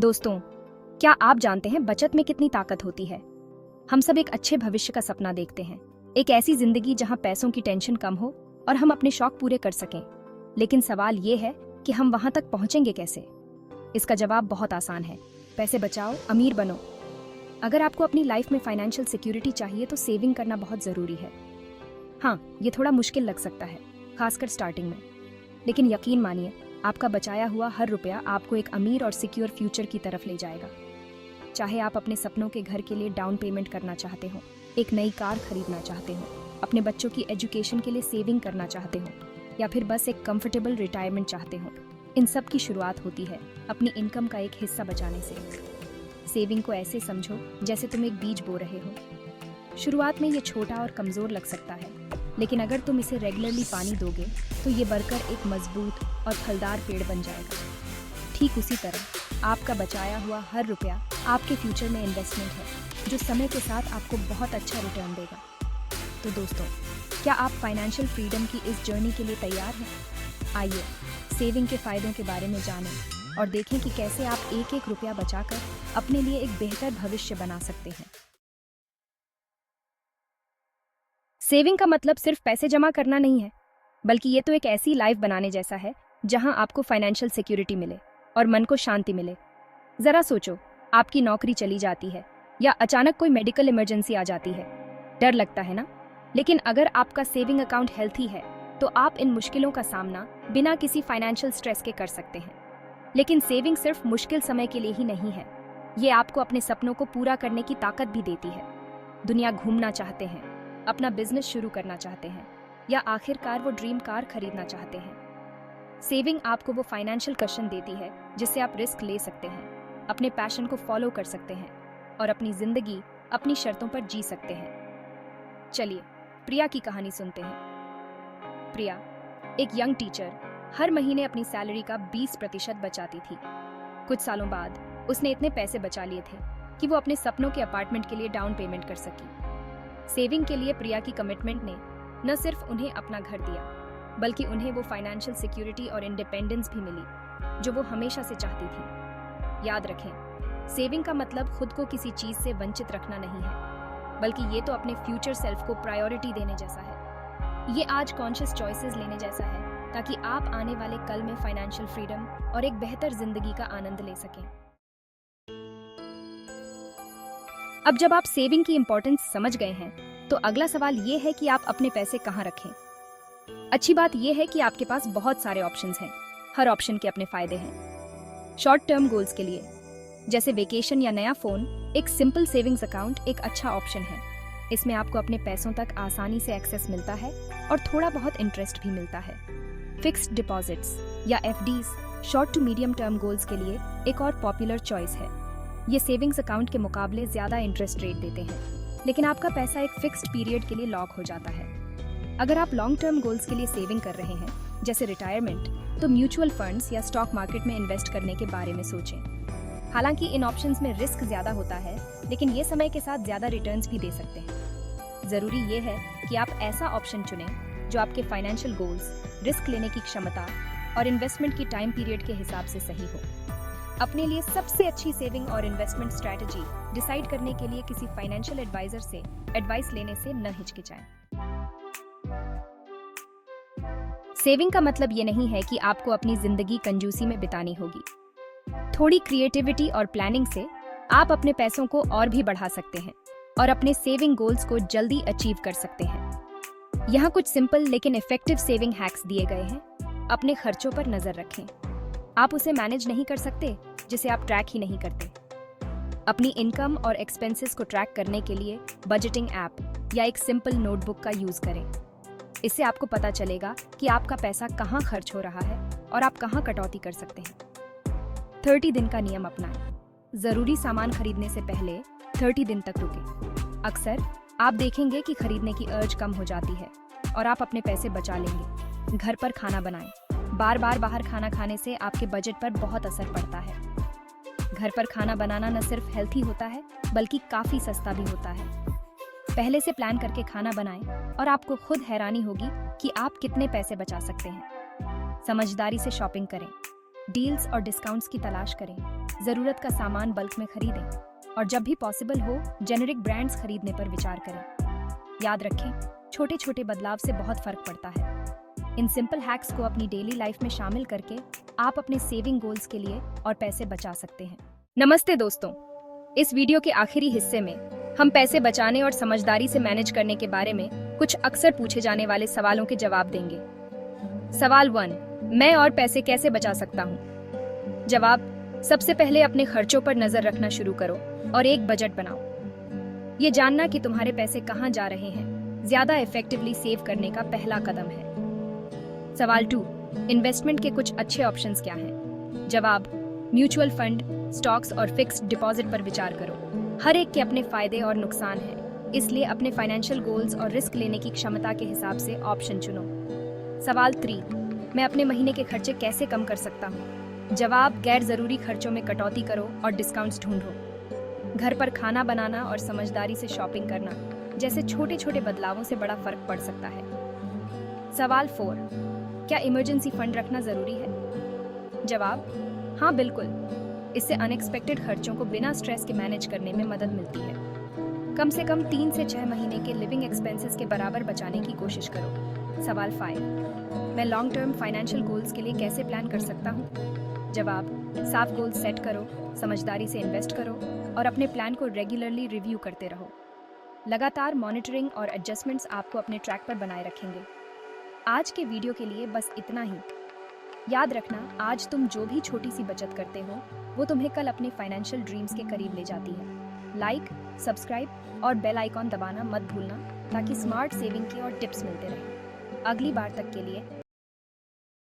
दोस्तों, क्या आप जानते हैं बचत में कितनी ताकत होती है। हम सब एक अच्छे भविष्य का सपना देखते हैं, एक ऐसी जिंदगी जहां पैसों की टेंशन कम हो और हम अपने शौक पूरे कर सकें। लेकिन सवाल ये है कि हम वहां तक पहुंचेंगे कैसे। इसका जवाब बहुत आसान है, पैसे बचाओ, अमीर बनो। अगर आपको अपनी लाइफ में फाइनेंशियल सिक्योरिटी चाहिए तो सेविंग करना बहुत जरूरी है। हाँ, ये थोड़ा मुश्किल लग सकता है, खासकर स्टार्टिंग में, लेकिन यकीन मानिए, आपका बचाया हुआ हर रुपया आपको एक अमीर और सिक्योर फ्यूचर की तरफ ले जाएगा। चाहे आप अपने सपनों के घर के लिए डाउन पेमेंट करना चाहते हो, एक नई कार खरीदना चाहते हो, अपने बच्चों की एजुकेशन के लिए सेविंग करना चाहते हो, या फिर बस एक कंफर्टेबल रिटायरमेंट चाहते हो, इन सब की शुरुआत होती है अपनी इनकम का एक हिस्सा बचाने से। सेविंग को ऐसे समझो जैसे तुम एक बीज बो रहे हो। शुरुआत में ये छोटा और कमज़ोर लग सकता है, लेकिन अगर तुम इसे रेगुलरली पानी दोगे तो ये बढ़कर एक मजबूत और फलदार पेड़ बन जाएगा। ठीक उसी तरह आपका बचाया हुआ हर रुपया आपके फ्यूचर में इन्वेस्टमेंट है, जो समय के साथ आपको बहुत अच्छा रिटर्न देगा। तो दोस्तों, क्या आप फाइनेंशियल फ्रीडम की इस जर्नी के लिए तैयार हैं? आइए सेविंग के फायदों के बारे में जानें और देखें कि कैसे आप एक एक रुपया बचाकर अपने लिए एक बेहतर भविष्य बना सकते हैं। सेविंग का मतलब सिर्फ पैसे जमा करना नहीं है, बल्कि ये तो एक ऐसी लाइफ बनाने जैसा है जहां आपको फाइनेंशियल सिक्योरिटी मिले और मन को शांति मिले। जरा सोचो, आपकी नौकरी चली जाती है या अचानक कोई मेडिकल इमरजेंसी आ जाती है, डर लगता है ना? लेकिन अगर आपका सेविंग अकाउंट हेल्थी है तो आप इन मुश्किलों का सामना बिना किसी फाइनेंशियल स्ट्रेस के कर सकते हैं। लेकिन सेविंग सिर्फ मुश्किल समय के लिए ही नहीं है, ये आपको अपने सपनों को पूरा करने की ताकत भी देती है। दुनिया घूमना चाहते हैं, अपना बिजनेस शुरू करना चाहते हैं, या आखिरकार वो ड्रीम कार खरीदना चाहते हैं, सेविंग आपको वो फाइनेंशियल कशन देती है जिससे आप रिस्क ले सकते हैं, अपने पैशन को फॉलो कर सकते हैं और अपनी जिंदगी अपनी शर्तों पर जी सकते हैं। चलिए प्रिया की कहानी सुनते हैं। प्रिया, एक यंग टीचर, हर महीने अपनी सैलरी का 20% बचाती थी। कुछ सालों बाद उसने इतने पैसे बचा लिए थे कि वो अपने सपनों के अपार्टमेंट के लिए डाउन पेमेंट कर सकी। सेविंग के लिए प्रिया की कमिटमेंट ने न सिर्फ उन्हें अपना घर दिया, बल्कि उन्हें वो फाइनेंशियल सिक्योरिटी और इंडिपेंडेंस भी मिली जो वो हमेशा से चाहती थी। याद रखें, सेविंग का मतलब खुद को किसी चीज से वंचित रखना नहीं है, बल्कि ये तो अपने फ्यूचर सेल्फ को प्रायोरिटी देने जैसा है। ये आज कॉन्शियस चॉइसेस लेने जैसा है, ताकि आप आने वाले कल में फाइनेंशियल फ्रीडम और एक बेहतर जिंदगी का आनंद ले सकें। अब जब आप सेविंग की इंपॉर्टेंस समझ गए हैं, तो अगला सवाल ये है कि आप अपने पैसे कहाँ रखें। अच्छी बात यह है कि आपके पास बहुत सारे ऑप्शंस हैं। हर ऑप्शन के अपने फायदे हैं। शॉर्ट टर्म गोल्स के लिए, जैसे वेकेशन या नया फोन, एक सिंपल सेविंग्स अकाउंट एक अच्छा ऑप्शन है। इसमें आपको अपने पैसों तक आसानी से एक्सेस मिलता है और थोड़ा बहुत इंटरेस्ट भी मिलता है। फिक्स्ड डिपॉजिट्स या FDs short to medium term goals के लिए एक और पॉपुलर चॉइस है। ये सेविंग्स अकाउंट के मुकाबले ज्यादा इंटरेस्ट रेट देते हैं, लेकिन आपका पैसा एक फिक्स्ड पीरियड के लिए लॉक हो जाता है। अगर आप लॉन्ग टर्म गोल्स के लिए सेविंग कर रहे हैं, जैसे रिटायरमेंट, तो म्यूचुअल फंड्स या स्टॉक मार्केट में इन्वेस्ट करने के बारे में सोचें। हालांकि इन ऑप्शंस में रिस्क ज्यादा होता है, लेकिन ये समय के साथ ज्यादा रिटर्न्स भी दे सकते हैं। जरूरी ये है कि आप ऐसा ऑप्शन चुनें जो आपके फाइनेंशियल गोल्स, रिस्क लेने की क्षमता और इन्वेस्टमेंट की टाइम पीरियड के हिसाब से सही हो। अपने लिए सबसे अच्छी सेविंग और इन्वेस्टमेंट स्ट्रैटेजी डिसाइड करने के लिए किसी फाइनेंशियल एडवाइजर से एडवाइस लेने से न हिचकिचाएं। सेविंग का मतलब ये नहीं है कि आपको अपनी जिंदगी कंजूसी में बितानी होगी। थोड़ी क्रिएटिविटी और प्लानिंग से आप अपने पैसों को और भी बढ़ा सकते हैं और अपने सेविंग गोल्स को जल्दी अचीव कर सकते हैं। यहाँ कुछ सिंपल लेकिन इफेक्टिव सेविंग हैक्स दिए गए हैं। अपने खर्चों पर नजर रखें। आप उसे मैनेज नहीं कर सकते जिसे आप ट्रैक ही नहीं करते। अपनी इनकम और एक्सपेंसेस को ट्रैक करने के लिए बजटिंग ऐप या एक सिंपल नोटबुक का यूज करें। इससे आपको पता चलेगा कि आपका पैसा कहाँ खर्च हो रहा है और आप कहाँ कटौती कर सकते हैं। 30 दिन का नियम अपनाएं। जरूरी सामान खरीदने से पहले 30 दिन तक रुकें। अक्सर आप देखेंगे कि खरीदने की अर्ज कम हो जाती है और आप अपने पैसे बचा लेंगे। घर पर खाना बनाएं। बार बार बाहर खाना खाने से आपके बजट पर बहुत असर पड़ता है। घर पर खाना बनाना न सिर्फ हेल्थी होता है, बल्कि काफी सस्ता भी होता है। पहले से प्लान करके खाना बनाएं और आपको खुद हैरानी होगी कि आप कितने पैसे बचा सकते हैं। समझदारी से शॉपिंग करें। डील्स और डिस्काउंट्स की तलाश करें, ज़रूरत का सामान बल्क में खरीदें और जब भी पॉसिबल हो जेनेरिक ब्रांड्स खरीदने पर विचार करें। याद रखें, छोटे छोटे बदलाव से बहुत फर्क पड़ता है। इन सिंपल हैक्स को अपनी डेली लाइफ में शामिल करके आप अपने सेविंग गोल्स के लिए और पैसे बचा सकते हैं। नमस्ते दोस्तों, इस वीडियो के आखिरी हिस्से में हम पैसे बचाने और समझदारी से मैनेज करने के बारे में कुछ अक्सर पूछे जाने वाले सवालों के जवाब देंगे। सवाल 1, मैं और पैसे कैसे बचा सकता हूँ? जवाब, सबसे पहले अपने खर्चों पर नजर रखना शुरू करो और एक बजट बनाओ। ये जानना कि तुम्हारे पैसे कहाँ जा रहे हैं ज्यादा इफेक्टिवली सेव करने का पहला कदम है। सवाल 2, इन्वेस्टमेंट के कुछ अच्छे ऑप्शंस क्या हैं? जवाब, म्यूचुअल फंड, स्टॉक्स और फिक्स्ड डिपॉजिट पर विचार करो। हर एक के अपने फायदे और नुकसान हैं, इसलिए अपने फाइनेंशियल गोल्स और रिस्क लेने की क्षमता के हिसाब से ऑप्शन चुनो। सवाल 3, मैं अपने महीने के खर्चे कैसे कम कर सकता हूँ? जवाब, गैर जरूरी खर्चों में कटौती करो और डिस्काउंट्स ढूंढो। घर पर खाना बनाना और समझदारी से शॉपिंग करना जैसे छोटे छोटे बदलावों से बड़ा फर्क पड़ सकता है। सवाल 4, क्या इमरजेंसी फंड रखना जरूरी है? जवाब, हाँ बिल्कुल। इससे अनएक्सपेक्टेड खर्चों को बिना स्ट्रेस के मैनेज करने में मदद मिलती है। कम से कम 3 से 6 महीने के लिविंग एक्सपेंसेस के बराबर बचाने की कोशिश करो। सवाल 5, मैं लॉन्ग टर्म फाइनेंशियल गोल्स के लिए कैसे प्लान कर सकता हूँ? जवाब, साफ गोल्स सेट करो, समझदारी से इन्वेस्ट करो और अपने प्लान को रेगुलरली रिव्यू करते रहो। लगातार मॉनिटरिंग और एडजस्टमेंट्स आपको अपने ट्रैक पर बनाए रखेंगे। आज के वीडियो के लिए बस इतना ही। याद रखना, आज तुम जो भी छोटी सी बचत करते हो वो तुम्हें कल अपने फाइनेंशियल ड्रीम्स के करीब ले जाती है। लाइक, सब्सक्राइब और बेल आइकॉन दबाना मत भूलना ताकि स्मार्ट सेविंग की और टिप्स मिलते रहें। अगली बार तक के लिए